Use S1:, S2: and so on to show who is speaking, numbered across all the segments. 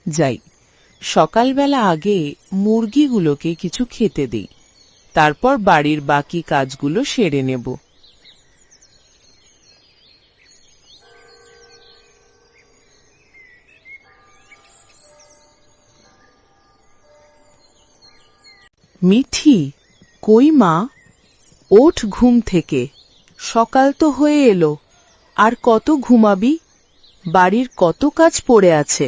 S1: যাই, সকালবেলা আগে মুরগিগুলোকে কিছু খেতে দিই, তারপর বাড়ির বাকি কাজগুলো সেরে নেব। মিঠি, কই মা? ওঠ ঘুম থেকে, সকাল তো হয়ে এলো। আর কত ঘুমাবি? বাড়ির কত কাজ পড়ে আছে।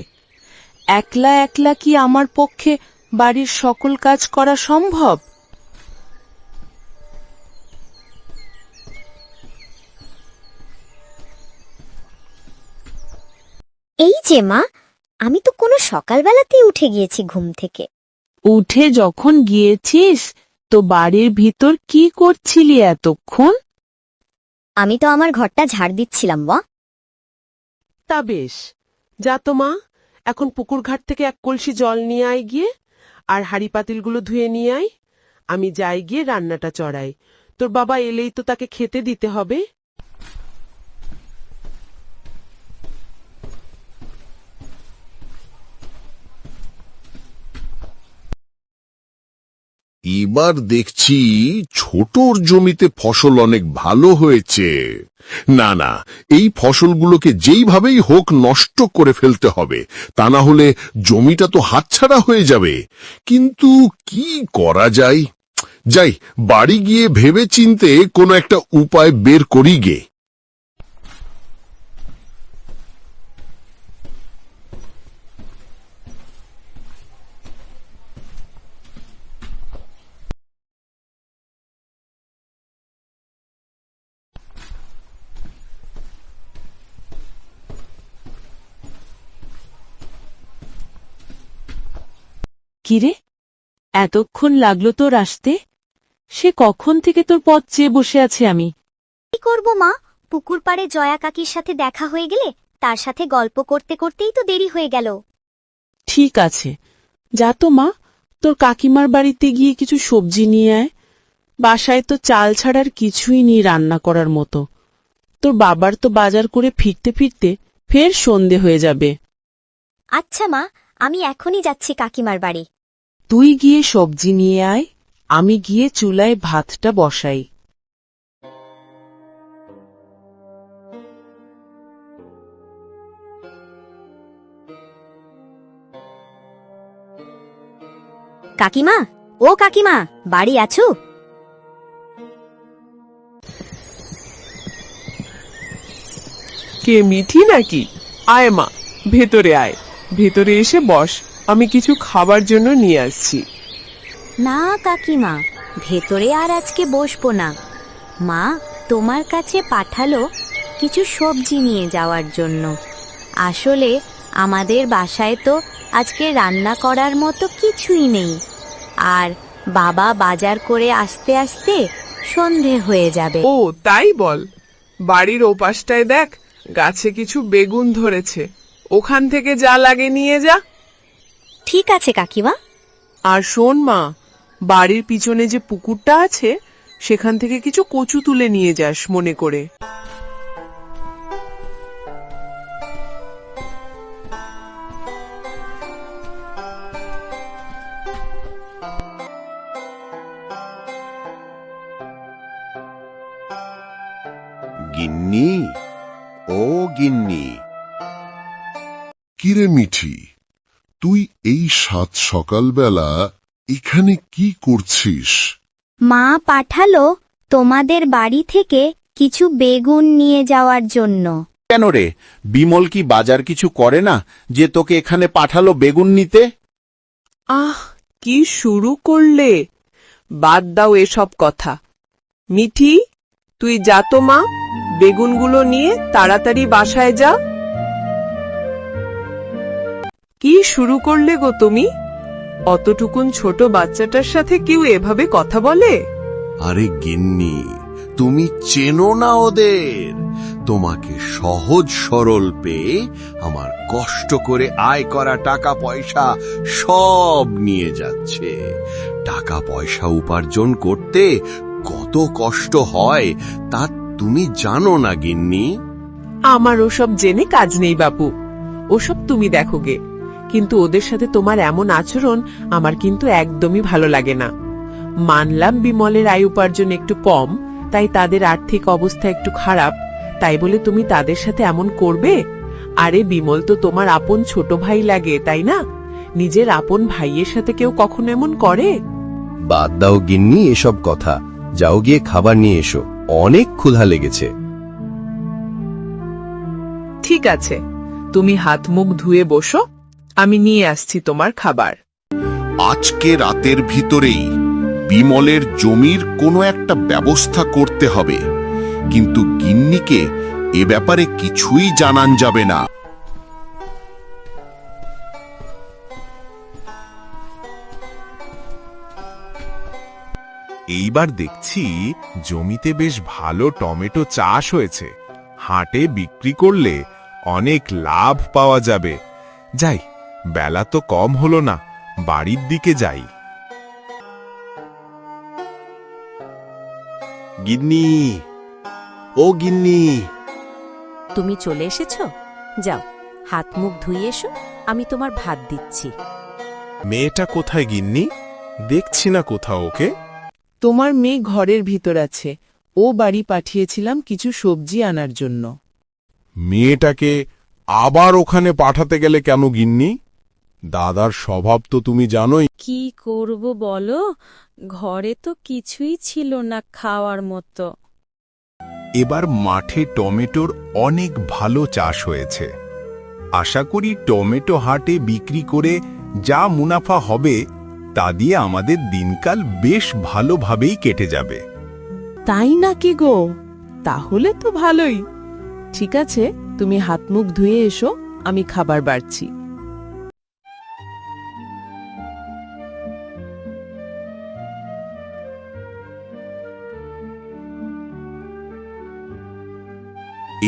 S1: একলা একলা কি আমার পক্ষে বাড়ির সকল কাজ করা সম্ভব?
S2: এই যে মা, আমি তো কোনো সকালবেলাতেই উঠে গিয়েছি ঘুম থেকে।
S1: উঠে যখন গিয়েছিস তো বাড়ির ভিতর কি করছিলি এতক্ষণ?
S2: আমি তো আমার ঘরটা ঝাড় দিচ্ছিলাম মা।
S3: তা বেশ, যা তো মা, এখন পুকুর ঘাট থেকে এক কলসি জল নিয়ে আয় গিয়ে, আর হাঁড়ি পাতিলগুলো ধুয়ে নিয়ে আয়। আমি যাই গিয়ে রান্নাটা চড়াই। তোর বাবা এলেই তো তাকে খেতে দিতে হবে।
S4: এবার দেখছি ছোটর জমিতে ফসল অনেক ভালো হয়েছে। না না, এই ফসলগুলোকে যেইভাবেই হোক নষ্ট করে ফেলতে হবে, তা না হলে জমিটা তো হাতছাড়া হয়ে যাবে। কিন্তু কি করা যায়? যাই, বাড়ি গিয়ে ভেবে চিন্তে কোনো একটা উপায় বের করি গে।
S1: কিরে, এতক্ষণ লাগলো তোর আসতে? সে কখন থেকে তোর পথ চেয়ে বসে আছি আমি।
S2: কি করব মা, পুকুর পাড়ে জয়া কাকির সাথে দেখা হয়ে গেলে তার সাথে গল্প করতে করতেই তো দেরি হয়ে গেল।
S1: ঠিক আছে, যা তো মা, তোর কাকিমার বাড়িতে গিয়ে কিছু সবজি নিয়ে আয়। বাসায় তো চাল ছাড়ার কিছুই নেই রান্না করার মতো। তোর বাবার তো বাজার করে ফিরতে ফিরতে ফের সন্ধে হয়ে যাবে।
S2: আচ্ছা মা, আমি এখনই যাচ্ছি কাকিমার বাড়ি।
S1: তুই গিয়ে সবজি নিয়ে আয়, আমি গিয়ে চুলায় ভাতটা বসাই।
S2: কাকিমা, ও কাকিমা, বাড়ি আছো?
S3: কে, মিঠি নাকি? আয় মা, ভেতরে আয়, ভেতরে এসে বস, আমি কিছু খাবার জন্য নিয়ে আসছি।
S2: না কাকিমা, ভেতরে আর আজকে বসবো না। মা তোমার কাছে পাঠালো কিছু সবজি নিয়ে যাওয়ার জন্য। আসলে আমাদের বাসায় তো আজকে রান্না করার মতো কিছুই নেই, আর বাবা বাজার করে আসতে আসতে সন্ধে হয়ে যাবে।
S3: ও তাই বল, বাড়ির ওপাশটায় দেখ, গাছে কিছু বেগুন ধরেছে, ওখান থেকে যা লাগে নিয়ে যা।
S2: ঠিক আছে কাকিমা।
S3: আর শোন মা, বাড়ির পিছনে যে পুকুরটা আছে সেখান থেকে কিছু কচু তুলে নিয়ে যাস মনে করে।
S4: গিন্নি, ও গিন্নি। কিরে মিঠি, তুই এই সাত সকালবেলা এখানে কি করছিস?
S2: মা পাঠালো তোমাদের বাড়ি থেকে কিছু বেগুন নিয়ে যাওয়ার জন্য।
S5: কেন রে, বিমল কি বাজার কিছু করে না যে তোকে এখানে পাঠালো বেগুন নিতে?
S3: আহ, কি শুরু করলে! বাদ দাও এসব কথা। মিঠি, তুই যা তো মা, বেগুনগুলো নিয়ে তাড়াতাড়ি বাসায় যা। কি শুরু করলে গো তুমি? অতটুকুন ছোট বাচ্চাটার সাথে কেউ এভাবে কথা বলে?
S4: আরে গিন্নি, তুমি চেনো না ওদের। তোমাকে সহজ সরল পেয়ে আমার কষ্ট করে আয় করা টাকা পয়সা সব নিয়ে যাচ্ছে। টাকা পয়সা উপার্জন করতে কত কষ্ট হয় তা তুমি জানো না গিন্নি।
S3: আমার ওসব জেনে কাজ নেই বাপু, ওসব তুমি দেখো গে। কিন্তু ওদের সাথে তোমার এমন আচরণ আমার কিন্তু একদমই ভালো লাগে না। মানলাম বিমলের আয় উপার্জন একটু কম, তাই তাদের আর্থিক অবস্থা একটু খারাপ, তাই বলে তুমি তাদের সাথে এমন করবে? আরে বিমল তো তোমার আপন ছোট ভাই লাগে, তাই না? নিজের আপন ভাইয়ের সাথে কেউ কখনো এমন করে?
S6: বাদ দাও গিন্নি এসব কথা, যাও গিয়ে খাবার নিয়ে এসো, অনেক ক্ষুধা লেগেছে।
S1: ঠিক আছে, তুমি হাত মুখ ধুয়ে বসো, আমি নিয়ে আসছি তোমার খাবার।
S4: আজকে রাতের ভিতরেই বিমলের জমির কোনো একটা ব্যবস্থা করতে হবে, কিন্তু গিন্নিকে এ ব্যাপারে কিছুই জানান যাবে না।
S7: এইবার দেখছি জমিতে বেশ ভালো টমেটো চাষ হয়েছে, হাটে বিক্রি করলে অনেক লাভ পাওয়া যাবে। যাই, বেলা তো কম হলো না, বাড়ির দিকে যাই।
S5: গিন্নি, ও গিন্নি।
S2: তুমি চলে এসেছো? যাও, হাত মুখ ধুয়ে এসো, আমি তোমার ভাত দিচ্ছি।
S7: মেয়েটা কোথায় গিন্নি? দেখছি না কোথাও ওকে।
S1: তোমার মেয়ে ঘরের ভিতর আছে, ও বাড়ি পাঠিয়েছিলাম কিছু সবজি আনার জন্য।
S7: মেয়েটাকে আবার ওখানে পাঠাতে গেলে কেন গিন্নি? দাদার স্বভাব তো তুমি জানোই।
S8: কি করব বলো, ঘরে তো কিছুই ছিল না খাওয়ার মতো।
S7: এবার মাঠে টমেটোর অনেক ভালো চাষ হয়েছে। আশা করি টমেটো হাটে বিক্রি করে যা মুনাফা হবে তা দিয়ে আমাদের দিনকাল বেশ ভালোভাবেই কেটে যাবে।
S1: তাই নাকি গো? তাহলে তো ভালোই। ঠিক আছে, তুমি হাত মুখ ধুয়ে এসো, আমি খাবার বাড়ছি।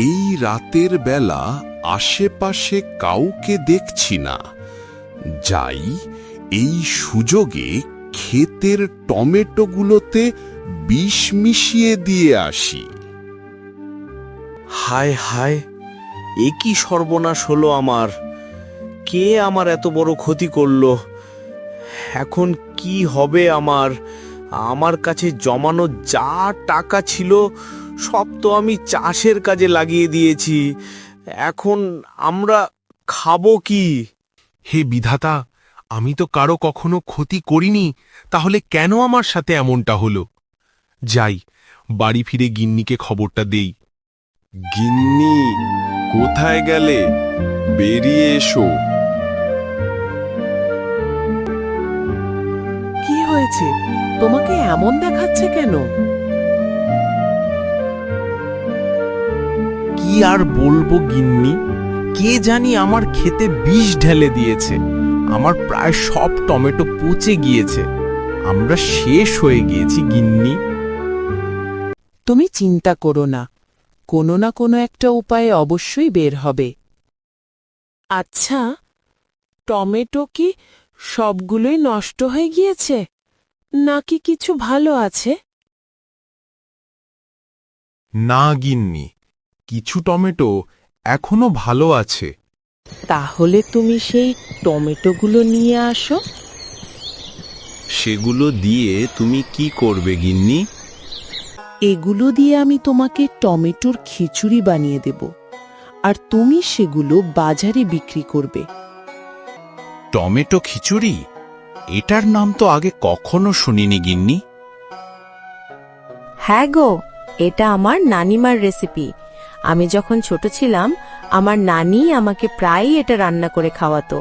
S4: এই রাতের বেলা আশেপাশে কাউকে দেখছি না। যাই, এই সুযোগে ক্ষেতের টমেটোগুলোতে বিষ মিশিয়ে দিয়ে আসি।
S5: হায় হায়, এ কি সর্বনাশ হলো আমার! কে আমার এত বড় ক্ষতি করলো? এখন কি হবে আমার? আমার কাছে জমানো যা টাকা ছিল সব তো আমি চাষের কাজে লাগিয়ে দিয়েছি। এখন আমরা খাবো কি?
S7: হে বিধাতা, আমি তো কারো কখনো ক্ষতি করিনি, তাহলে কেন আমার সাথে এমনটা হলো? যাই, বাড়ি ফিরে গিন্নিকে খবরটা দেই।
S6: গিন্নি, কোথায় গেলে? বেরিয়ে এসো।
S3: কি হয়েছে? তোমাকে এমন দেখাচ্ছে কেন?
S7: কি আর বলবো গিন্নি, কে জানি আমার খেতে বিষ ঢেলে দিয়েছে। আমার প্রায় সব টমেটো পচে গিয়েছে। আমরা শেষ হয়ে গিয়েছি গিন্নি।
S1: তুমি চিন্তা করো না, কোনো না কোনো একটা উপায়ে অবশ্যই বের হবে। আচ্ছা, টমেটো কি সবগুলোই নষ্ট হয়ে গিয়েছে, নাকি কিছু ভালো আছে?
S7: না গিন্নি, কিছু টমেটো এখনো ভালো আছে।
S1: তাহলে তুমি সেই টমেটোগুলো নিয়ে আসো।
S5: সেগুলো দিয়ে তুমি কি করবে গিন্নি?
S1: এগুলো দিয়ে আমি তোমাকে টমেটোর খিচুড়ি বানিয়ে দেব, আর তুমি সেগুলো বাজারে বিক্রি করবে।
S5: টমেটো খিচুড়ি? এটার নাম তো আগে কখনো শুনিনি গিন্নি।
S2: হ্যাঁ গো, এটা আমার নানিমার রেসিপি। আমি যখন ছোট ছিলাম, আমার নানি আমাকে প্রায়ই এটা রান্না করে খাওয়াতো।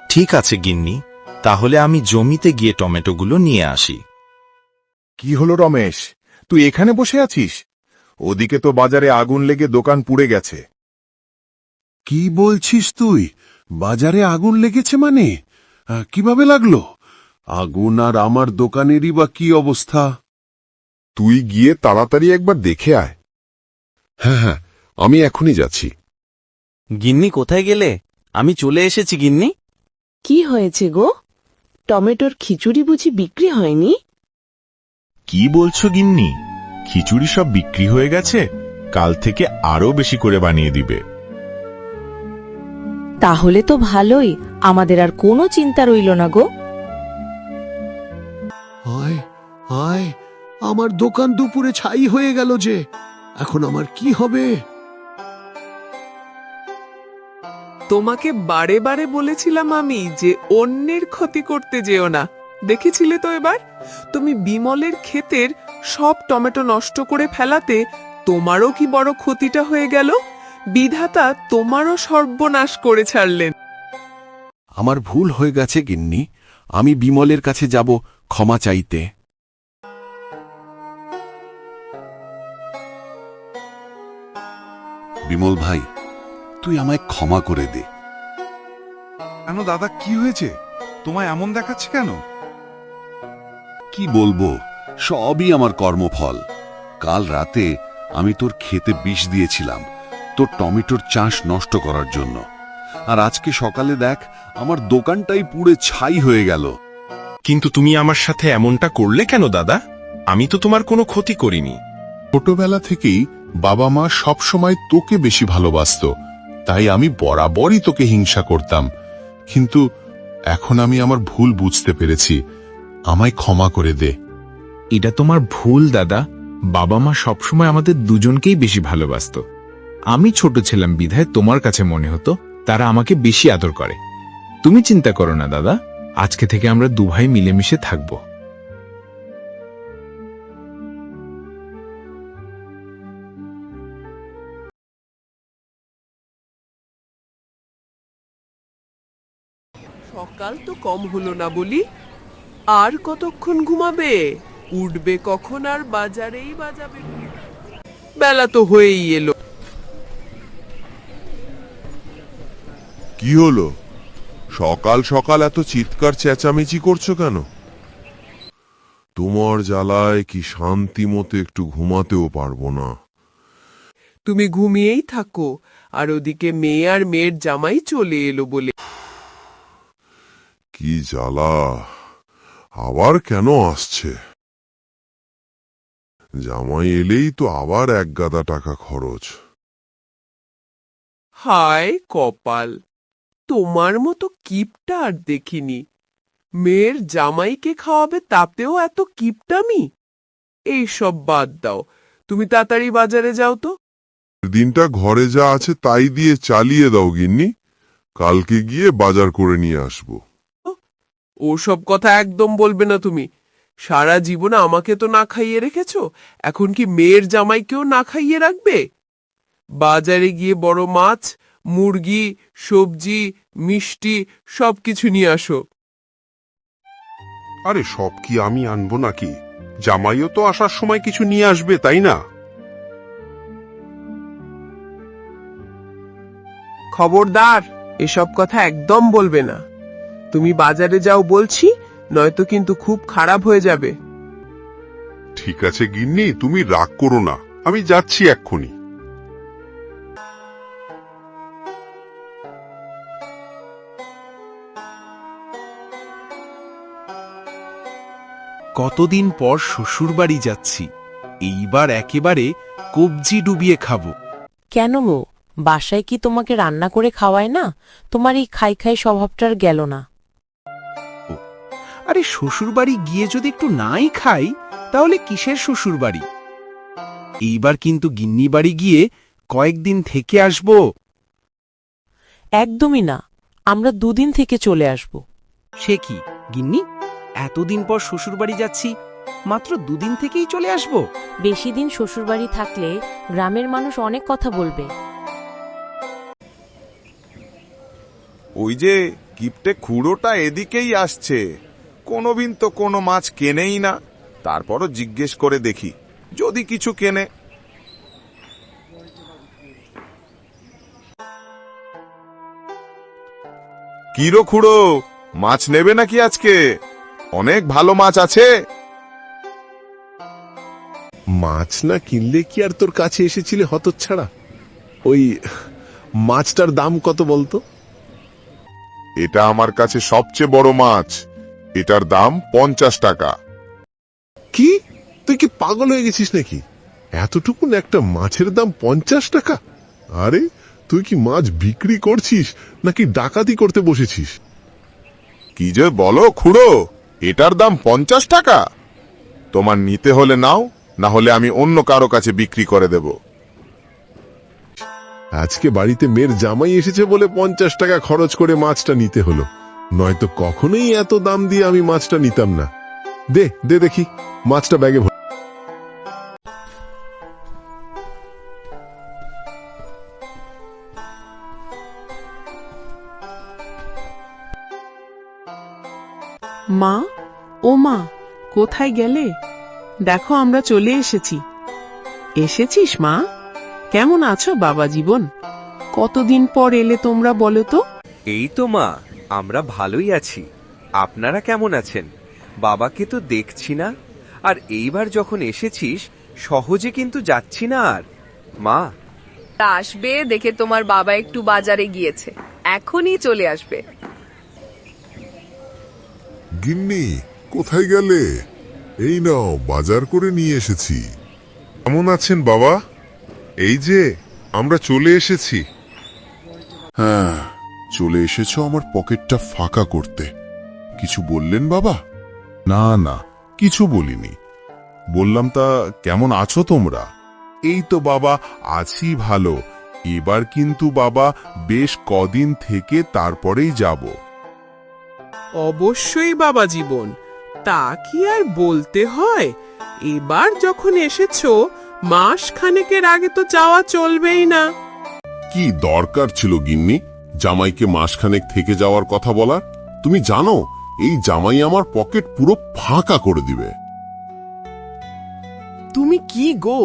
S5: ঠিক আছে গিন্নি, তাহলে আমি জমিতে গিয়ে টমেটোগুলো নিয়ে আসি।
S7: কি হলো রমেশ, তুই এখানে বসে আছিস? ওদিকে তো বাজারে আগুন লেগে দোকান পুড়ে গেছে।
S4: কি বলছিস তুই? বাজারে আগুন লেগেছে মানে? কিভাবে লাগলো? আগুন আর আমার দোকানেরই বা কি অবস্থা?
S7: তুই গিয়ে তাড়াতাড়ি একবার দেখে আয়।
S4: হ্যাঁ হ্যাঁ, আমি এখনই যাচ্ছি।
S5: গিন্নি কোথায় গেলে? আমি চলে এসেছি গিন্নি।
S1: কি হয়েছে গো? টমেটোর খিচুড়ি বুঝি বিক্রি হয়নি?
S7: কি বলছো গিন্নি? খিচুড়ি সব বিক্রি হয়ে গেছে, কাল থেকে আরো বেশি করে বানিয়ে দিবে।
S9: তাহলে তো ভালোই, আমাদের আর কোনো চিন্তা রইল না গো।
S10: হায় হায়, আমার দোকান দুপুরে ছাই হয়ে গেল যে, এখন আমার কি হবে?
S3: তোমাকে বারে বারে বলেছিলাম আমি যে অন্যের ক্ষতি করতে যেও না। দেখেছিলে তো এবার, তুমি বিমলের ক্ষেতের সব টমেটো নষ্ট করে ফেলাতে তোমারও কি বড় ক্ষতিটা হয়ে গেল। বিধাতা তোমারও সর্বনাশ করে ছাড়লেন।
S10: আমার ভুল হয়ে গেছে গিন্নি, আমি বিমলের কাছে যাব ক্ষমা চাইতে। বিমল ভাই, তুই আমায় ক্ষমা করে দে।
S7: কেন দাদা, কি হয়েছে? তোমায় এমন দেখাচ্ছে কেন?
S10: কি বলবো, সবই আমার কর্মফল। কাল রাতে আমি তোর ক্ষেতে বিষ দিয়েছিলাম তোর টমেটোর চাষ নষ্ট করার জন্য, আর আজকে সকালে দেখ আমার দোকানটাই পুড়ে ছাই হয়ে গেল।
S11: কিন্তু তুমি আমার সাথে এমনটা করলে কেন দাদা? আমি তো তোমার কোনো ক্ষতি করিনি।
S4: ছোটবেলা থেকেই বাবা মা সবসময় তোকে বেশি ভালোবাসতো, তাই আমি বরাবরই তোকে হিংসা করতাম। কিন্তু এখন আমি আমার ভুল বুঝতে পেরেছি, আমায় ক্ষমা করে দে।
S11: এটা তোমার ভুল দাদা। বাবা মা সবসময় আমাদের দুজনকেই বেশি ভালোবাসতো। আমি ছোট ছিলাম বিধায় তোমার কাছে মনে হতো তারা আমাকে বেশি আদর করে। তুমি চিন্তা করো না দাদা, আজকে থেকে আমরা দুভাই মিলেমিশে থাকবো।
S3: সকাল তো কম হলো না বলি, আর কতক্ষণ ঘুমাবে? উঠবে কখন আর বাজারেই বাজাবে? বেলা তো হয়েই এলো।
S12: কি হলো? সকাল সকাল এত চিৎকার চেঁচামেচি করছো কেন? তোমার জ্বালায় কি শান্তি মতো একটু ঘুমাতেও পারবো না।
S3: তুমি ঘুমিয়েই থাকো, আর ওদিকে মেয়ে আর মেয়ের জামাই চলে এলো বলে।
S12: কি জ্বালা, আবার কেন আসছে? জামাই এলেই তো আবার এক গাদা টাকা খরচ।
S3: হায় কপাল, তোমার মতো কিপটা আর দেখিনি। মেয়ের জামাইকে খাওয়াবে, তাতেও এত কিপটামি? এইসব বাদ দাও, তুমি তাড়াতাড়ি বাজারে যাও তো।
S12: দিনটা ঘরে যা আছে তাই দিয়ে চালিয়ে দাও গিন্নি, কালকে গিয়ে বাজার করে নিয়ে আসবো।
S3: ওসব কথা একদম বলবে না তুমি। সারা জীবন আমাকে তো না খাইয়ে রেখেছ, এখন কি মেয়ের জামাইকেও না খাইয়ে রাখবে? বাজারে গিয়ে বড় মাছ, মুরগি, সবজি, মিষ্টি সবকিছু নিয়ে আসো।
S4: আরে সব কি আমি আনবো নাকি? জামাইও তো আসার সময় কিছু নিয়ে আসবে, তাই না?
S3: খবরদার, এসব কথা একদম বলবে না। তুমি বাজারে যাও বলছি, নয়তো কিন্তু খুব খারাপ হয়ে যাবে।
S4: ঠিক আছে গিন্নি, তুমি রাগ করো না, আমি যাচ্ছি এক্ষুনি।
S7: কতদিন পর শ্বশুর বাড়ি যাচ্ছি, এইবার একেবারে কবজি ডুবিয়ে খাবো।
S1: কেন গো, বাসায় কি তোমাকে রান্না করে খাওয়ায় না? তোমার এই খাই খাই স্বভাবটার গেল না?
S7: আরে শ্বশুর বাড়ি গিয়ে যদি একটু নাই খাই, তাহলে কিসের শ্বশুর বাড়ি? এইবার কিন্তু গিন্নি বাড়ি গিয়ে কয়েকদিন থেকে আসবো।
S1: একদমই না, আমরা দুদিন থেকে চলে আসব।
S13: সে কি গিন্নি, এতদিন পর শ্বশুর বাড়ি যাচ্ছি, মাত্র দুদিন থেকেই চলে আসবো?
S9: বেশি দিন শ্বশুরবাড়ি থাকলে গ্রামের মানুষ অনেক কথা বলবে।
S14: ওই যে কিপটে খুড়োটা এদিকেই আসছে, কোনোদিন তো কোনো মাছ কেনেই না। তারপরও জিজ্ঞেস করে দেখি যদি কিছু কেনে। কিরো খুড়ো, মাছ নেবে নাকি আজকে? অনেক ভালো মাছ আছে।
S4: মাছ না কিনলে কি আর তোর কাছে এসেছিলে হতচ্ছাড়া? ওই মাছটার দাম কত বলতো?
S12: এটা আমার কাছে সবচেয়ে বড় মাছ, এটার দাম 50 টাকা।
S4: কি, তুই কি পাগল হয়ে গেছিস নাকি? এতটুকুন একটা মাছের দাম 50 টাকা? আরে
S12: তুই কি মাছ বিক্রি করছিস নাকি ডাকাতি করতে বসেছিস?
S14: কি যে বলো খুড়ো, এটার দাম 50 টাকা। তোমার নিতে হলে নাও, না হলে আমি অন্য কারো কাছে বিক্রি করে দেব।
S12: আজকে বাড়িতে মেয়ের জামাই এসেছে বলে 50 টাকা খরচ করে মাছটা নিতে হলো, নয়তো কখনোই এত দাম দিয়ে আমি মাছটা নিতাম না। দে দে দেখি মাছটা ব্যাগে ভর।
S3: মা, ও মা, কোথায় গেলে? দেখো আমরা চলে এসেছি। এসেছিস মা? কেমন আছো বাবা জীবন? কতদিন পর এলে তোমরা বলো তো?
S13: এই তো মা, আমরা ভালোই আছি। আপনারা কেমন আছেন? বাবাকে তো দেখছি না, আর এইবার যখন এসেছিস সহজে কিন্তু যাচ্ছি না আর। মা,
S1: আসবে দেখে তোমার বাবা একটু বাজারে গিয়েছে, এখনই চলে আসবে।
S12: গিন্নি, কোথায় গেলে? এই নাও, বাজার করে নিয়ে এসেছি। কেমন আছেন বাবা? এই যে আমরা চলে এসেছি। হ্যাঁ, চলে এসেছো আমার পকেটটা ফাঁকা করতে। কিছু বললেন বাবা? না না, কিছু বলিনি। বললাম তা কেমন আছো তোমরা? এই তো বাবা, আছি ভালো। এবার কিন্তু বাবা বেশ কদিন থেকে তারপরেই যাব।
S3: অবশ্যই বাবা জীবন, তা কি আর বলতে হয়? এবার যখন এসেছো, মাস খানেকের আগে তো যাওয়া চলবেই না।
S12: কি দরকার ছিল গিন্নি জামাইকে মাসখানেক থেকে যাওয়ার কথা বলার? তুমি জানো এই জামাই আমার পকেট পুরো ফাঁকা করে দিবে।
S3: তুমি কি গো,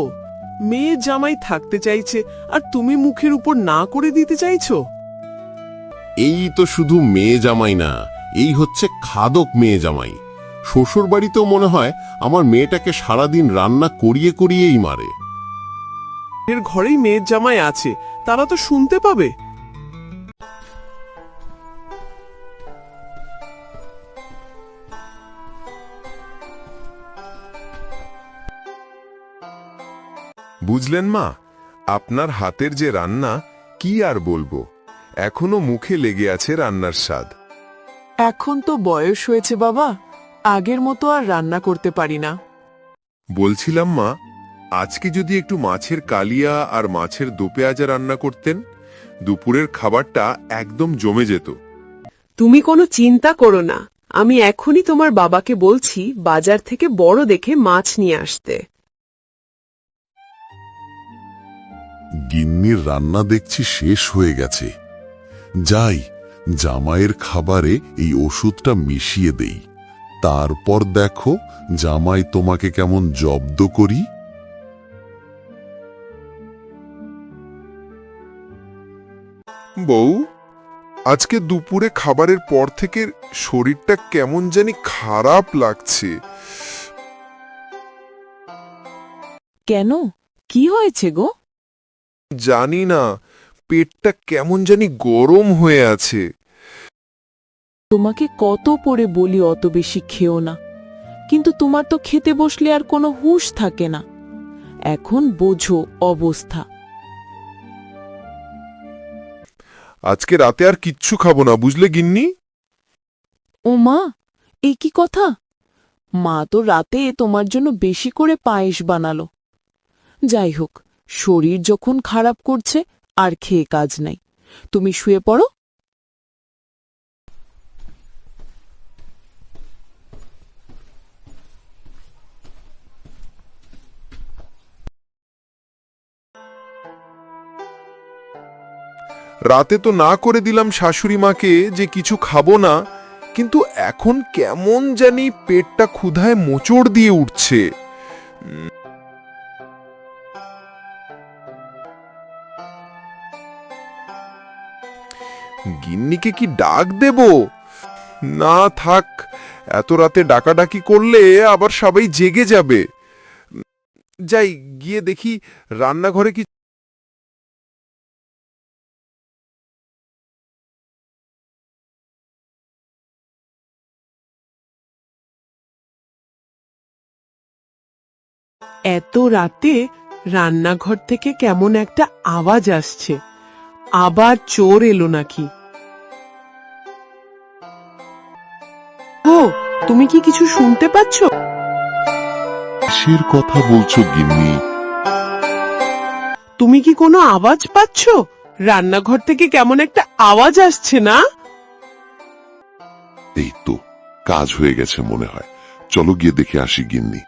S3: মেয়ে জামাই থাকতে চাইছে আর তুমি মুখের উপর না করে দিতে চাইছো?
S12: এই তো শুধু মেয়ে জামাই না, এই হচ্ছে খাদক মেয়ে জামাই। শ্বশুর বাড়িতেও মনে হয় আমার মেয়েটাকে সারাদিন রান্না করিয়ে করিয়েই মারে।
S3: এর ঘরেই মেয়ের জামাই আছে, তারা তো শুনতে পাবে।
S12: বুঝলেন মা, আপনার হাতের যে রান্না, কি আর বলবো, এখনো মুখে লেগে আছে রান্নার স্বাদ।
S3: এখন তো বয়স হয়েছে বাবা, আগের মতো আর রান্না করতে পারি না।
S12: বলছিলাম মা, আজকে যদি একটু মাছের কালিয়া আর মাছের দো পেঁয়াজা রান্না করতেন, দুপুরের খাবারটা একদম জমে যেত।
S3: তুমি কোনো চিন্তা করো না, আমি এখনই তোমার বাবাকে বলছি বাজার থেকে বড় দেখে মাছ নিয়ে আসতে।
S12: গিন্নির রান্না দেখছি শেষ হয়ে গেছে। যাই, জামাইয়ের খাবারে এই ওষুধটা মিশিয়ে দেই, তারপর দেখো জামাই তোমাকে কেমন জব্দ করি। বউ, আজকে দুপুরে খাবারের পর থেকে শরীরটা কেমন জানি খারাপ লাগছে।
S3: কেন, কি হয়েছে গো?
S12: জানি না, পেটটা কেমন জানি গরম হয়ে আছে।
S3: তোমাকে কত করে বলি অত বেশি খেও না, কিন্তু তোমার তো খেতে বসলে আর কোনো হুঁশ থাকে না। এখন বোঝো অবস্থা।
S12: আজকে রাতে আর কিচ্ছু খাবো না, বুঝলে গিন্নি?
S3: ও মা, এ কি কথা? মা তো রাতে তোমার জন্য বেশি করে পায়েস বানালো। যাই হোক, শরীর যখন খারাপ করছে আর খেয়ে কাজ নাই, তুমি শুয়ে পড়ো।
S12: রাতে তো না করে দিলাম শাশুড়ি মাকে যে কিছু খাবো না, কিন্তু এখন কেমন জানি পেটটা ক্ষুধায় মোচড় দিয়ে উঠছে। গিন্নিকে কি ডাক দেব? না থাক, এত রাতে ডাকাডাকি করলে আবার সবাই জেগে যাবে। যাই, গিয়ে দেখি রান্নাঘরে কি।
S3: এত রাতে রান্নাঘর থেকে কেমন একটা আওয়াজ আসছে। আবার চোর এলো নাকি? ও, তুমি কি কিছু শুনতে পাচ্ছ?
S12: কিসের কথা বলছো গিন্নি?
S3: তুমি কি কোনো আওয়াজ পাচ্ছ? রান্নাঘর থেকে কেমন একটা আওয়াজ আসছে না?
S12: এই তো কাজ হয়ে গেছে মনে হয়, চলো গিয়ে দেখে আসি গিন্নি।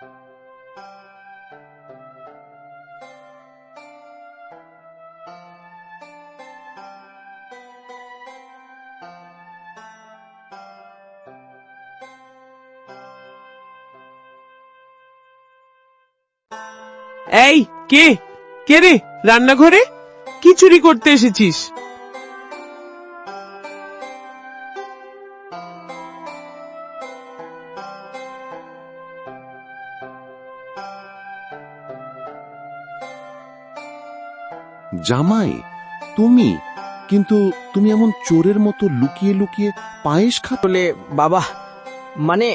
S3: এই কে কে রে রান্নাঘরে? কি চুরি করতে এসেছিস?
S10: জামাই, তুমি কিন্তু তুমি এমন চোরের মতো লুকিয়ে লুকিয়ে পায়েস
S5: বলে বাবা, মানে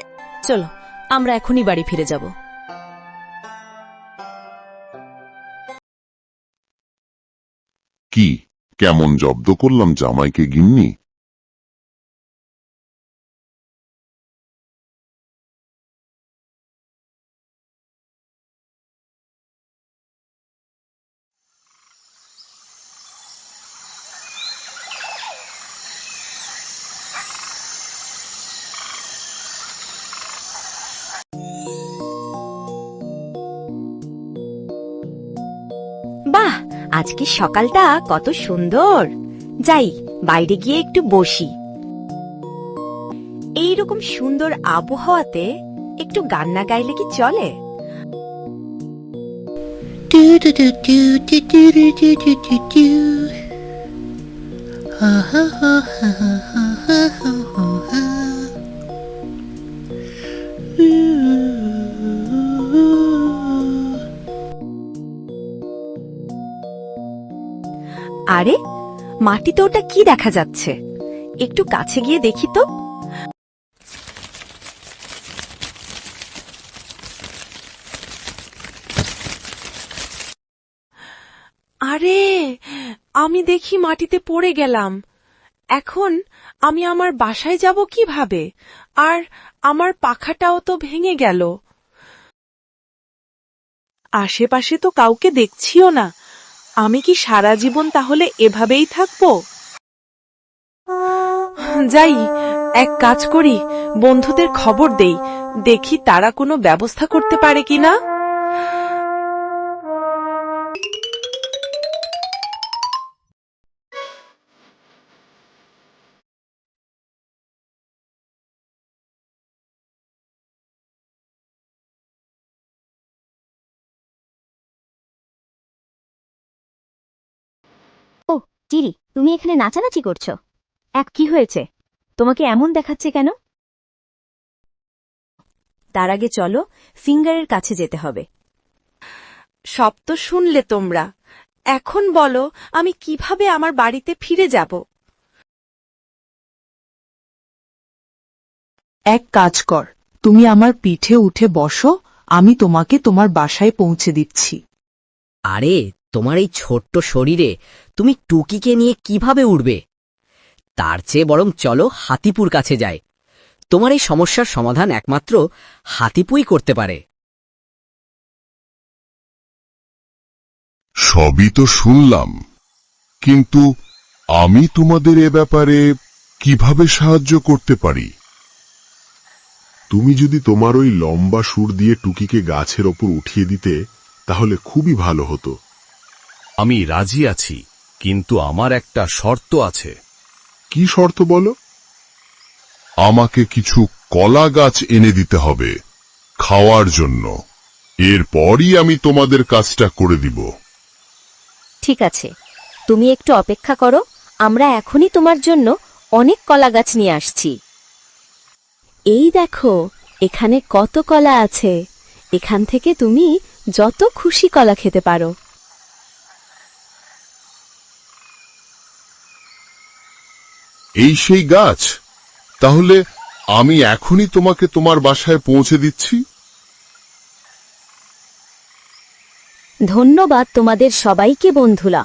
S9: চলো আমরা এখনই বাড়ি ফিরে যাব।
S12: কি কেমন জব্দ করলাম জামাইকে গিন্নি?
S2: বাহ, আজকে সকালটা কত সুন্দর। যাই বাইরে গিয়ে একটু বসি। এইরকম সুন্দর আবহাওয়াতে একটু গান না গাইলে কি চলে? আরে মাটিতে ওটা কি দেখা যাচ্ছে? একটু কাছে গিয়ে দেখি তো।
S8: আরে, আমি দেখি মাটিতে পড়ে গেলাম। এখন আমি আমার বাসায় যাব কিভাবে? আর আমার পাখাটাও তো ভেঙে গেল। আশেপাশে তো কাউকে দেখছিও না। আমি কি সারা জীবন তাহলে এভাবেই থাকবো? যাই, এক কাজ করি, বন্ধুদের খবর দেই, দেখি তারা কোনো ব্যবস্থা করতে পারে কিনা।
S2: ও চিরি, তুমি এখানে নাচানাচি করছো? কি হয়েছে? তোমাকে এমন দেখাচ্ছে কেন? তার আগে চলো ফিঙ্গারের কাছে যেতে হবে।
S8: সব তো শুনলে তোমরা। এখন বলো আমি কিভাবে আমার বাড়িতে ফিরে যাব?
S1: এক কাজ কর, তুমি আমার পিঠে উঠে বসো, আমি তোমাকে তোমার বাসায় পৌঁছে দিচ্ছি।
S15: আরে, তোমার এই ছোট্ট শরীরে তুমি টুকিকে নিয়ে কিভাবে উড়বে? তার চেয়ে বরং চলো হাতিপুর কাছে যাই। তোমার এই সমস্যার সমাধান একমাত্র হাতিপুই করতে পারে।
S12: সবই তো শুনলাম, কিন্তু আমি তোমাদের এ ব্যাপারে কিভাবে সাহায্য করতে পারি? তুমি যদি তোমার ওই লম্বা সুর দিয়ে টুকিকে গাছের ওপর উঠিয়ে দিতে তাহলে খুবই ভালো হতো।
S10: আমি রাজি আছি, কিন্তু আমার একটা শর্ত আছে।
S12: কি শর্ত বলো? আমাকে কিছু কলা গাছ এনে দিতে হবে খাওয়ার জন্য, এরপরই আমি তোমাদের কাজটা করে দিব।
S2: ঠিক আছে, তুমি একটু অপেক্ষা করো, আমরা এখনই তোমার জন্য অনেক কলা গাছ নিয়ে আসছি। এই দেখো, এখানে কত কলা আছে। এখান থেকে তুমি যত খুশি কলা খেতে পারো।
S12: এই সেই গাছ? তাহলে আমি এখনই তোমাকে তোমার বাসায় পৌঁছে দিচ্ছি।
S2: ধন্যবাদ তোমাদের সবাইকে বন্ধুরা।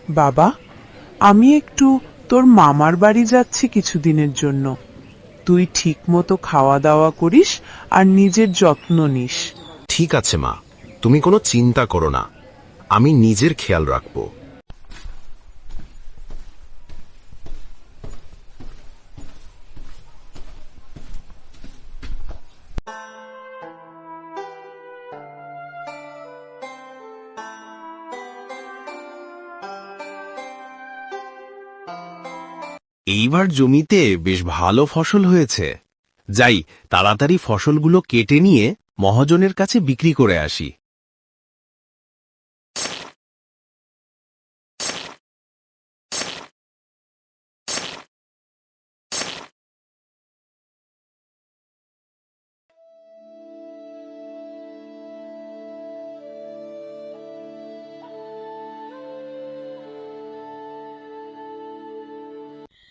S3: বাবা, আমি একটু তোর মামার বাড়ি যাচ্ছি কিছুদিনের জন্য। তুই ঠিক মতো খাওয়া দাওয়া করিস আর নিজের যত্ন নিস।
S11: ঠিক আছে মা, তুমি কোনো চিন্তা করো না, আমি নিজের খেয়াল রাখবো। এইবার জমিতে বেশ ভালো ফসল হয়েছে। যাই তাড়াতাড়ি ফসলগুলো কেটে নিয়ে মহাজনের কাছে বিক্রি করে আসি।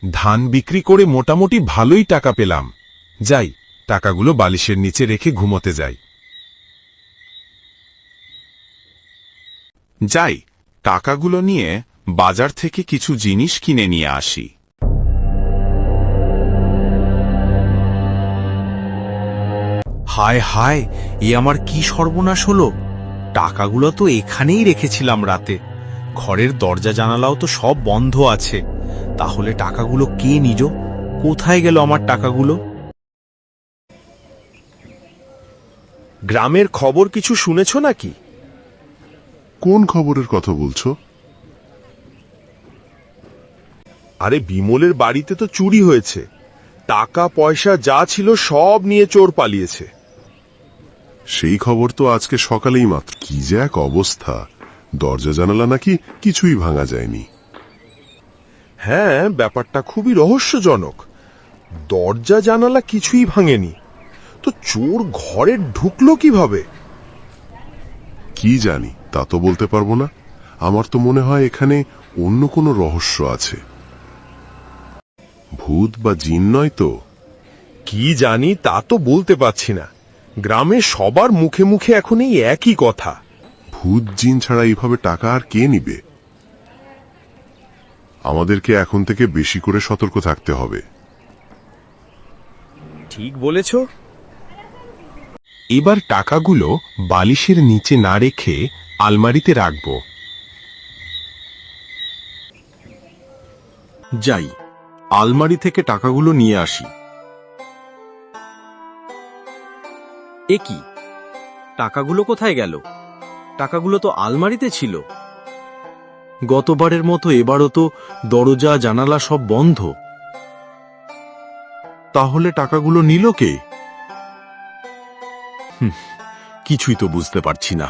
S7: ধান বিক্রি করে মোটামুটি ভালোই টাকা পেলাম। যাই টাকাগুলো বালিশের নিচে রেখে ঘুমোতে যাই। টাকাগুলো নিয়ে বাজার থেকে কিছু জিনিস কিনে নিয়ে আসি।
S5: হায় হায়, এ আমার কি সর্বনাশ হলো! টাকাগুলো তো এখানেই রেখেছিলাম রাতে। ঘরের দরজা জানালাও তো সব বন্ধ আছে। তাহলে টাকাগুলো কে নিল? কোথায় গেল আমার টাকাগুলো? গ্রামের খবর কিছু শুনেছ নাকি?
S12: কোন খবরের কথা বলছো?
S5: আরে বিমলের বাড়িতে তো চুরি হয়েছে। টাকা পয়সা যা ছিল সব নিয়ে চোর পালিয়েছে।
S12: সেই খবর তো আজকে সকালেই মাত্র। কি যে এক অবস্থা, দরজা জানালা নাকি কিছুই ভাঙা যায়নি।
S5: হ্যাঁ, ব্যাপারটা খুবই রহস্যজনক। দরজা জানালা কিছুই ভাঙেনি, তো চোর ঘরে ঢুকলো কিভাবে?
S12: কি জানি, তা তো বলতে পারবো না। আমার তো মনে হয় এখানে অন্য কোনো রহস্য আছে। ভূত বা জিন নয় তো?
S5: কি জানি, তা তো বলতে পারছি না। গ্রামে সবার মুখে মুখে এখন এই একই কথা।
S12: ভূত জিন ছাড়া এইভাবে টাকা আর কে নিবে? আমাদেরকে এখন থেকে বেশি করে সতর্ক থাকতে হবে।
S5: ঠিক বলেছ।
S7: এবার টাকাগুলো বালিশের নিচে না রেখে আলমারিতে রাখব।
S5: যাই আলমারি থেকে টাকাগুলো নিয়ে আসি। এ কি, টাকাগুলো কোথায় গেল? টাকাগুলো তো আলমারিতে ছিল। গতবারের মতো এবারও তো দরজা জানালা সব বন্ধ। তাহলে টাকাগুলো নিল কে? কিছুই তো বুঝতে পারছি না।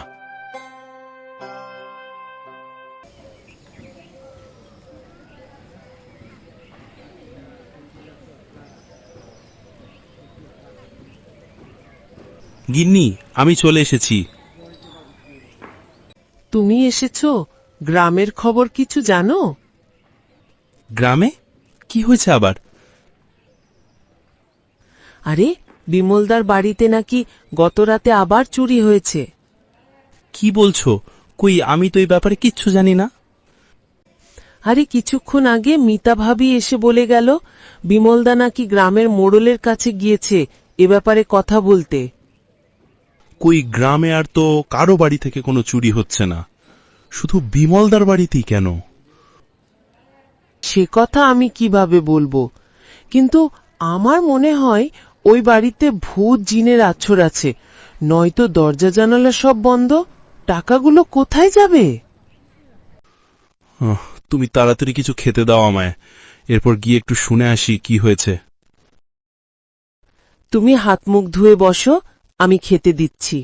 S16: গিন্নি, আমি চলে এসেছি।
S3: তুমি এসেছো? গ্রামের খবর কিছু জানো?
S16: গ্রামে কি হয়েছে আবার?
S3: আরে, বিমলদার বাড়িতে নাকি গত রাতে আবার চুরি হয়েছে।
S16: কি বলছো? কই, আমি তো এই ব্যাপারে কিচ্ছু জানি না।
S3: আরে, কিছুক্ষণ আগে মিতা ভাবি এসে বলে গেল বিমলদা নাকি গ্রামের মোড়লের কাছে গিয়েছে এ ব্যাপারে কথা বলতে।
S16: কই, গ্রামে আর তো কারো বাড়ি থেকে কোনো চুরি হচ্ছে না, শুধু বিমলদার বাড়িতেই কেন?
S3: সে কথা আমি কিভাবে বলবো, কিন্তু আমার মনে হয় ওই বাড়িতে ভূত জিনের আছর আছে, নয়তো দরজা জানালা সব বন্ধ। টাকাগুলো কোথায় যাবে?
S16: তুমি তাড়াতাড়ি কিছু খেতে দাও আমায়, এরপর গিয়ে একটু শুনে আসি কি হয়েছে।
S3: তুমি হাত মুখ ধুয়ে বসো, আমি খেতে দিচ্ছি।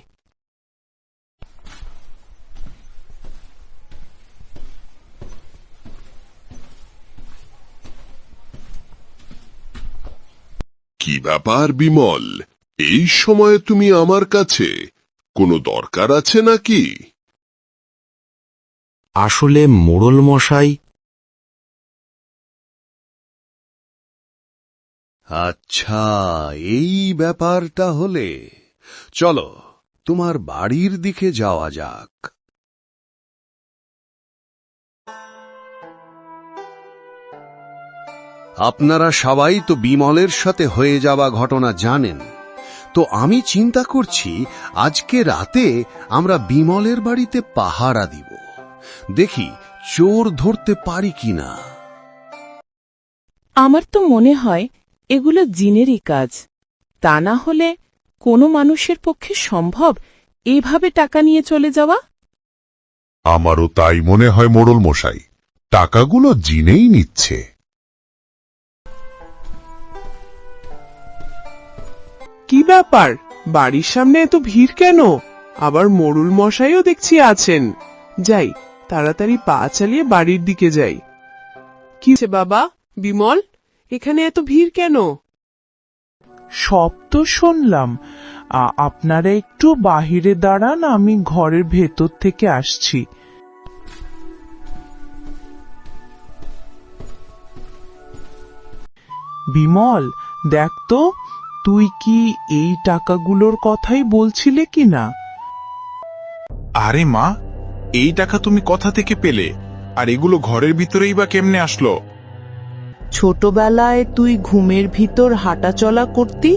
S12: কি ব্যাপার বিমল, এই সময়ে তুমি আমার কাছে? কোনো দরকার আছে নাকি?
S5: আসলে মোড়ল মশাই।
S10: আচ্ছা, এই ব্যাপার তাহলে। চলো তোমার বাড়ির দিকে যাওয়া যাক। আপনারা সবাই তো বিমলের সাথে হয়ে যাওয়া ঘটনা জানেন, তো আমি চিন্তা করছি আজকে রাতে আমরা বিমলের বাড়িতে পাহারা দিব, দেখি চোর ধরতে পারি কিনা।
S1: আমার তো মনে হয় এগুলো জিনেরই কাজ। তা না হলে কোনো মানুষের পক্ষে সম্ভব এভাবে টাকা নিয়ে চলে যাওয়া?
S12: আমারও তাই মনে হয় মোড়ল মশাই, টাকাগুলো জিনেই নিচ্ছে।
S3: কি ব্যাপার, বাড়ির সামনে এত ভিড় কেন? আবার মোড়ল মশাইও দেখছি আছেন। যাই, তাড়াতাড়ি পা চালিয়ে বাড়ির দিকে যাই। কি হয়েছে বাবা, বিমল, এখানে এত ভিড় কেন?
S17: সব তো শুনলাম। আপনারা একটু বাহিরে দাঁড়ান, আমি ঘরের ভেতর থেকে আসছি। বিমল, দেখ তো, তুই কি এই টাকাগুলোর কথাই বলছিলে কিনা?
S11: আরে মা, এই টাকা তুমি কোথা থেকে পেলে? আর এগুলো ঘরের ভিতরেই বা কেমনে আসলো?
S1: ছোটবেলায় তুই ঘুমের ভিতর হাঁটাচলা করতি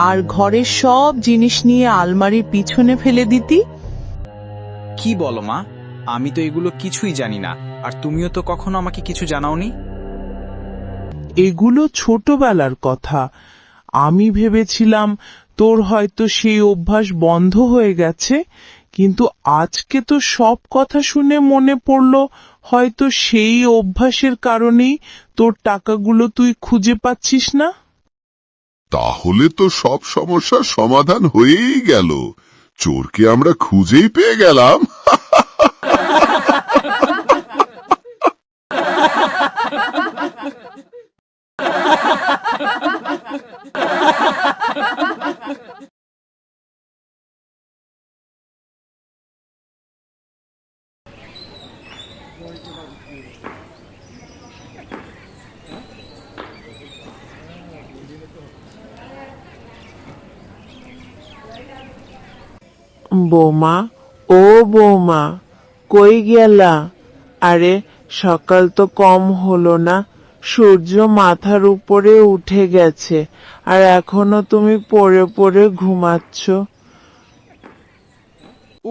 S1: আর ঘরের সব জিনিস নিয়ে আলমারির পিছনে ফেলে দিতি।
S18: কি বলো মা, আমি তো এগুলো কিছুই জানি না, আর তুমিও তো কখনো আমাকে কিছু জানাওনি।
S17: এগুলো ছোটবেলার কথা। আমি ভেবেছিলাম তোর হয়তো সেই অভ্যাস বন্ধ হয়ে গেছে, কিন্তু আজকে তো সব কথা শুনে মনে পড়ল হয়তো সেই অভ্যাসের কারণেই তোর টাকাগুলো তুই খুঁজে পাচ্ছিস না।
S12: তাহলে তো সব সমস্যার সমাধান হয়েই গেল, চোরকে আমরা খুঁজেই পেয়ে গেলাম।
S17: বৌমা, ও বৌমা, কই গেলা? আরে সকাল তো কম হলো না, সূর্য মাথার উপরে উঠে গেছে, আর এখনো তুমি পড়ে পড়ে ঘুমাচ্ছ।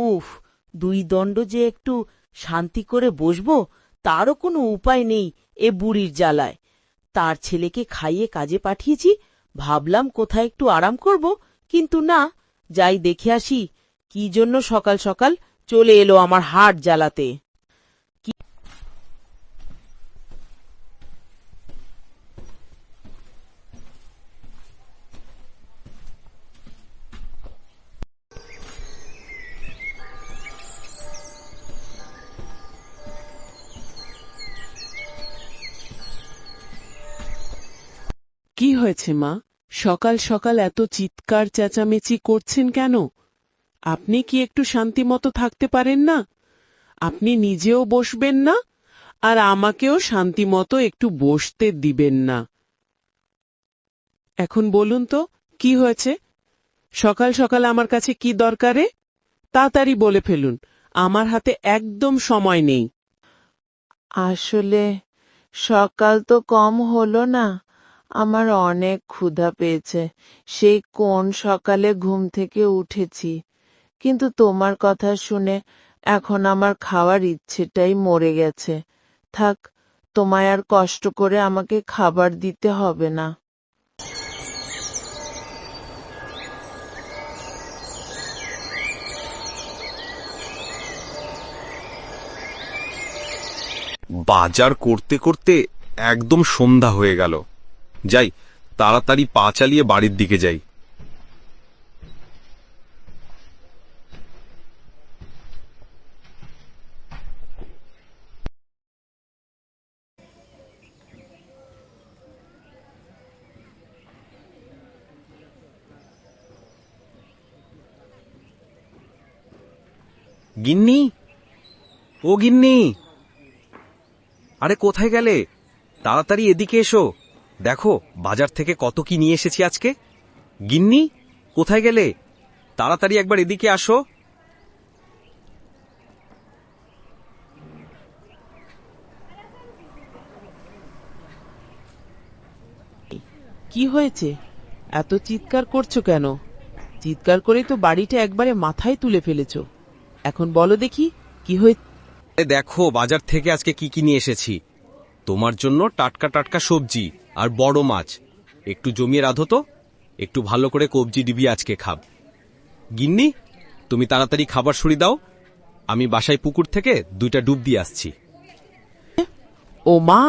S19: উফ, দুই দণ্ড যে একটু শান্তি করে বসবো তারও কোনো উপায় নেই এ বুড়ির জ্বালায়। তার ছেলেকে খাইয়ে কাজে পাঠিয়েছি, ভাবলাম কোথায় একটু আরাম করব, কিন্তু না, যাই দেখে আসি কি জন্য সকাল সকাল চলে এলো আমার হাট জ্বালাতে।
S3: কি হয়েছে মা, সকাল সকাল এত চিৎকার চেঁচামেচি করছেন কেন? আপনি কি একটু শান্তি মতো থাকতে পারেন না? আপনি নিজেও বসবেন না, আর আমাকেও শান্তি মতো একটু বসতে দিবেন না। এখন বলুন তো, কি হয়েছে? সকাল সকাল আমার কাছে কি দরকারে? তাড়াতাড়ি বলে ফেলুন, আমার হাতে একদম সময় নেই।
S17: আসলে সকাল তো কম হলো না, আমার অনেক ক্ষুধা পেয়েছে। সেই কোন সকালে ঘুম থেকে উঠেছি, কিন্তু তোমার কথা শুনে এখন আমার খাওয়ার ইচ্ছেটাই মরে গেছে। থাক, তোমায় আর কষ্ট করে আমাকে খাবার দিতে হবে না।
S5: বাজার করতে করতে একদম সন্ধ্যা হয়ে গেল। যাই, তাড়াতাড়ি পা চালিয়ে বাড়ির দিকে যাই। গিন্নি, ও গিন্নি, আরে কোথায় গেলে? তাড়াতাড়ি এদিকে এসো, দেখো বাজার থেকে কত কি নিয়ে এসেছি আজকে। গিন্নি, কোথায় গেলে? তাড়াতাড়ি একবার এদিকে আসো।
S3: কি হয়েছে? এত চিৎকার করছো কেন? চিৎকার করেই তো বাড়িটা একবারে মাথায় তুলে ফেলেছো। এখন বলো দেখি কি হয়েছে।
S5: দেখো বাজার থেকে আজকে কি কি নিয়ে এসেছি। তোমার জন্য টাটকা টাটকা সবজি আর বড় মাছ। একটু জমিয়ে রাধো তো, একটু ভালো করে কবজি ডিবি আজকে খাব। গিন্নি, তুমি তাড়াতাড়ি খাবার সরি দাও, আমি বাসায় পুকুর থেকে 2টা ডুব দিয়ে আসছি।
S3: ও মা,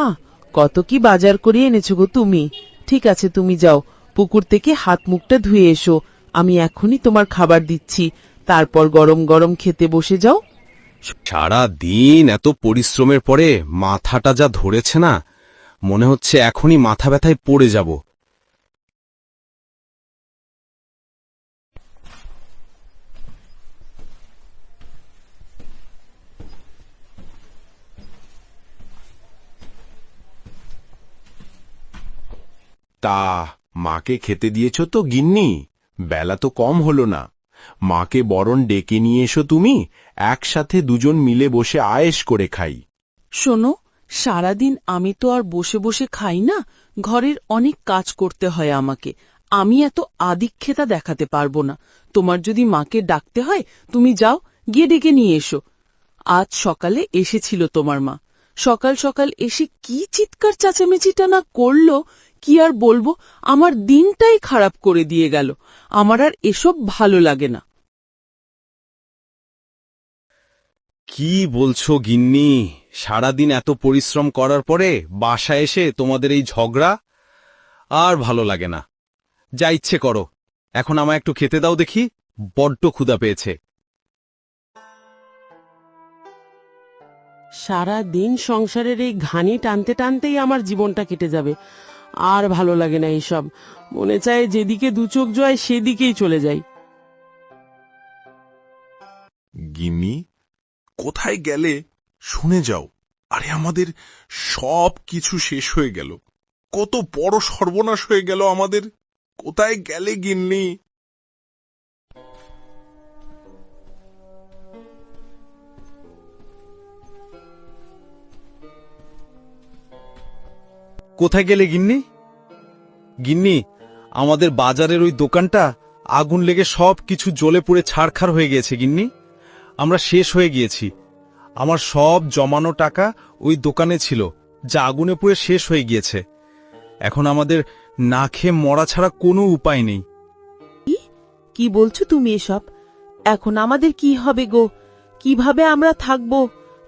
S3: কত কি বাজার করে এনেছো গো তুমি। ঠিক আছে, তুমি যাও, পুকুর থেকে হাত মুখটা ধুয়ে এসো। আমি এখনই তোমার খাবার দিচ্ছি, তারপর গরম গরম খেতে বসে যাও।
S5: সারা দিন এত পরিশ্রমের পরে মাথাটা যা ধরেছে না, মনে হচ্ছে এখনই মাথা ব্যথায় পড়ে যাব।
S7: তা মাকে খেতে দিয়েছ তো গিন্নি? বেলা তো কম হলো না। মাকে বরণ ডেকে নিয়ে এসো তুমি, একসাথে দুজন মিলে বসে আয়েশ করে খাই।
S3: শোনো, সারাদিন আমি তো আর বসে বসে খাই না, ঘরের অনেক কাজ করতে হয় আমাকে। আমি এত আদিক্ষেতা দেখাতে পারবো না। তোমার যদি মাকে ডাকতে হয়, তুমি যাও, গিয়ে ডেকে নিয়ে এসো। আজ সকালে এসেছিল তোমার মা। সকাল সকাল এসে কি চিৎকার চেঁচামেচিটা না করলো, কি আর বলবো। আমার দিনটাই খারাপ করে দিয়ে গেল। আমার আর এসব ভালো লাগে না।
S5: কি বলছো গিন্নি? সারাদিন এত পরিশ্রম করার পরে বাসায় এসে তোমাদের এই ঝগড়া আর ভালো লাগে না। যা ইচ্ছে করো, এখন আমায় একটু খেতে দাও দেখি, বড্ড ক্ষুধা পেয়েছে।
S3: সারা দিন সংসারের এই ঘানি টানতে টানতেই আমার জীবনটা কেটে যাবে। আর ভালো লাগে না এইসব। মনে চায় যেদিকে দু চোখ জয় সেদিকেই চলে যাই।
S7: গিন্নি, কোথায় গেলে? শুনে যাও। আরে আমাদের সব কিছু শেষ হয়ে গেল। কত বড় সর্বনাশ হয়ে গেল আমাদের। কোথায় গেলে গিন্নি?
S5: কোথায় গেলে গিন্নি? গিন্নি, আমাদের বাজারের ওই দোকানটা আগুন লেগে সব কিছু জ্বলে পুড়ে ছারখার হয়ে গিয়েছে গিন্নি। আমরা শেষ হয়ে গিয়েছি। আমার সব জমানো টাকা ওই দোকানে ছিল, যা আগুনে পুড়ে শেষ হয়ে গিয়েছে। এখন আমাদের না খেয়ে মরা ছাড়া কোনো উপায় নেই।
S3: কি বলছো তুমি এসব? এখন আমাদের কি হবে গো? কিভাবে আমরা থাকবো?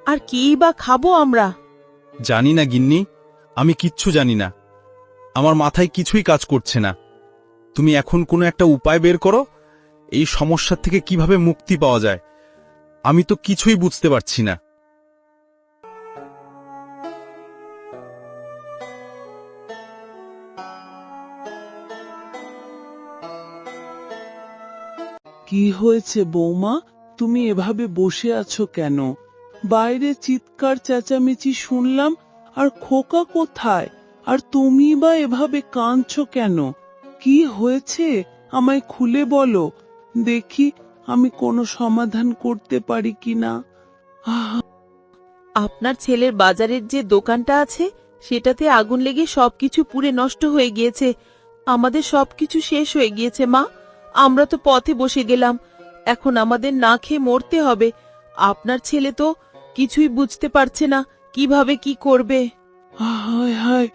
S3: আর কি বা খাবো আমরা?
S5: জানি না গিন্নি, আমি কিচ্ছু জানি না। আমার মাথায় কিছুই কাজ করছে না। তুমি এখন কোনো একটা উপায় বের করো, এই সমস্যা থেকে কিভাবে মুক্তি পাওয়া যায়। আমি তো কিছুই বুঝতে পারছি না।
S17: কি হয়েছে বৌমা? তুমি এভাবে বসে আছো কেন? বাইরে চিৎকার চেঁচামেচি শুনলাম, আর খোকা কোথায়? আর তুমি বা এভাবে কাঁদছো কেন? কি হয়েছে আমায় খুলে বলো, দেখি আমি কোনো সমাধান করতে পারি কিনা।
S3: আপনার ছেলের বাজারের যে দোকানটা আছে, সেটাতে আগুন লেগে সবকিছু পুড়ে নষ্ট হয়ে গিয়েছে। আমাদের সবকিছু শেষ হয়ে গিয়েছে মা। আমরা তো পথে বসে গেলাম। এখন আমাদের না খেয়ে মরতে হবে। আপনার ছেলে তো কিছুই বুঝতে পারছে না কিভাবে কি করবে।
S17: হায় হায়,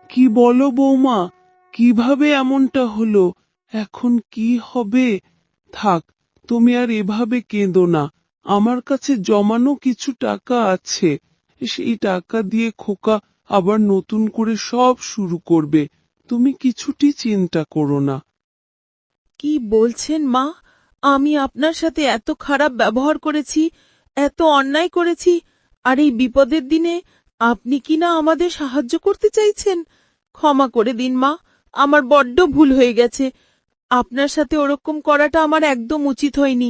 S17: কি বলো বৌমা? কিভাবে এমনটা হলো? এখন কি হবে? থাক, তুমি আর এভাবে কেঁদো না। আমার কাছে জমানো কিছু টাকা আছে, সেই টাকা দিয়ে খোকা আবার নতুন করে সব শুরু করবে। তুমি কিছুটি চিন্তা করো না।
S3: কি বলছেন মা? আমি আপনার সাথে এত খারাপ ব্যবহার করেছি, এত অন্যায় করেছি, আর এই বিপদের দিনে আপনি কি না আমাদের সাহায্য করতে চাইছেন? ক্ষমা করে দিন মা, আমার বড্ড ভুল হয়ে গেছে। আপনার সাথে ওরকম করাটা আমার একদম উচিত হয়নি।